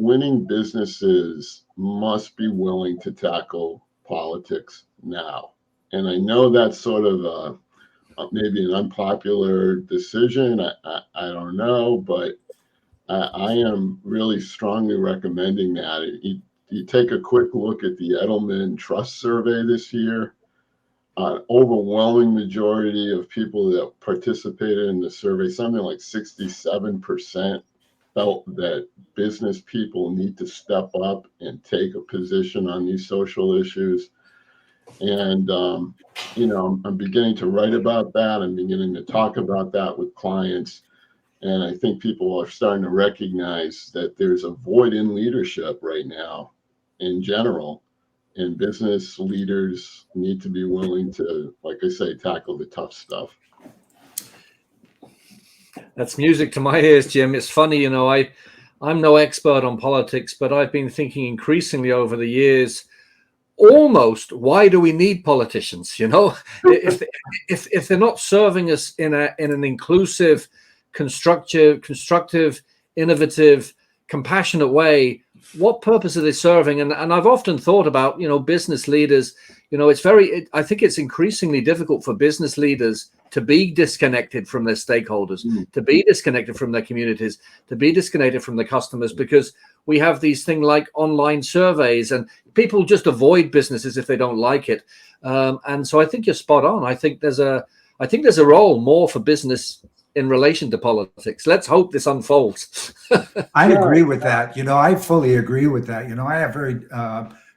winning businesses must be willing to tackle politics now. And I know that's sort of maybe an unpopular decision. I don't know, but I am really strongly recommending that. You take a quick look at the Edelman Trust Survey this year. Overwhelming majority of people that participated in the survey, something like 67%, felt that business people need to step up and take a position on these social issues. And, I'm beginning to write about that. I'm beginning to talk about that with clients. And I think people are starting to recognize that there's a void in leadership right now in general. And business leaders need to be willing to, like I say, tackle the tough stuff. That's music to my ears, Jim. It's funny, I'm no expert on politics, but I've been thinking increasingly over the years, almost, why do we need politicians? If they're not serving us in an inclusive, constructive, innovative, compassionate way, what purpose are they serving? And I've often thought about, business leaders, I think it's increasingly difficult for business leaders to be disconnected from their stakeholders, to be disconnected from their communities, to be disconnected from their customers, because we have these things like online surveys and people just avoid businesses if they don't like it. And so I think you're spot on. I think there's a role more for business in relation to politics. Let's hope this unfolds. I agree with that. I fully agree with that. I have very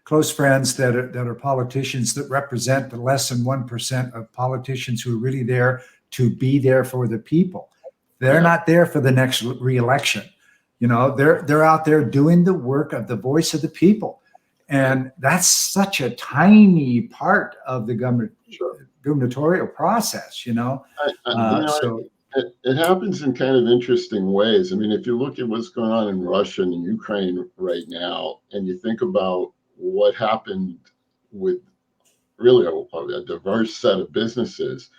close friends that are politicians that represent the less than 1% of politicians who are really there to be there for the people. They're not there for the next re-election. They're out there doing the work of the voice of the people. And that's such a tiny part of the gubernatorial process, It happens in kind of interesting ways. I mean, if you look at what's going on in Russia and Ukraine right now, and you think about what happened with really a diverse set of businesses,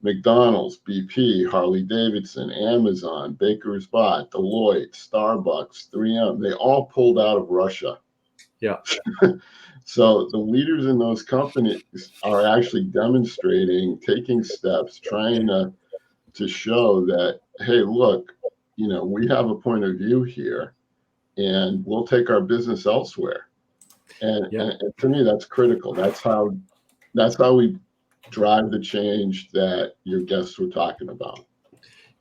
McDonald's, BP, Harley-Davidson, Amazon, Baker's Bot, Deloitte, Starbucks, 3M, they all pulled out of Russia. Yeah. So the leaders in those companies are actually demonstrating, taking steps, trying to show that, hey, look, we have a point of view here and we'll take our business elsewhere. And to me, that's critical. That's how we drive the change that your guests were talking about.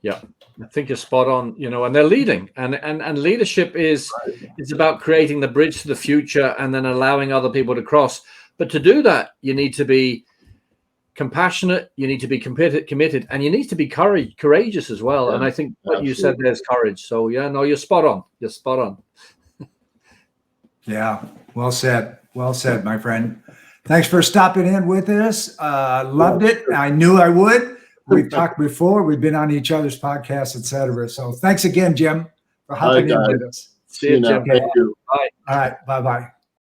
Yeah, I think you're spot on, and they're leading, and leadership is about creating the bridge to the future and then allowing other people to cross. But to do that, you need to be compassionate, you need to be committed, and you need to be courageous as well. And I think what you said there's courage. So you're spot on. You're spot on. Yeah, well said, my friend. Thanks for stopping in with us. Loved it. I knew I would. We've talked before. We've been on each other's podcasts, etc. So thanks again, Jim, for hopping in with us. See you, Jim. Thank you. Bye. All right. Bye-bye.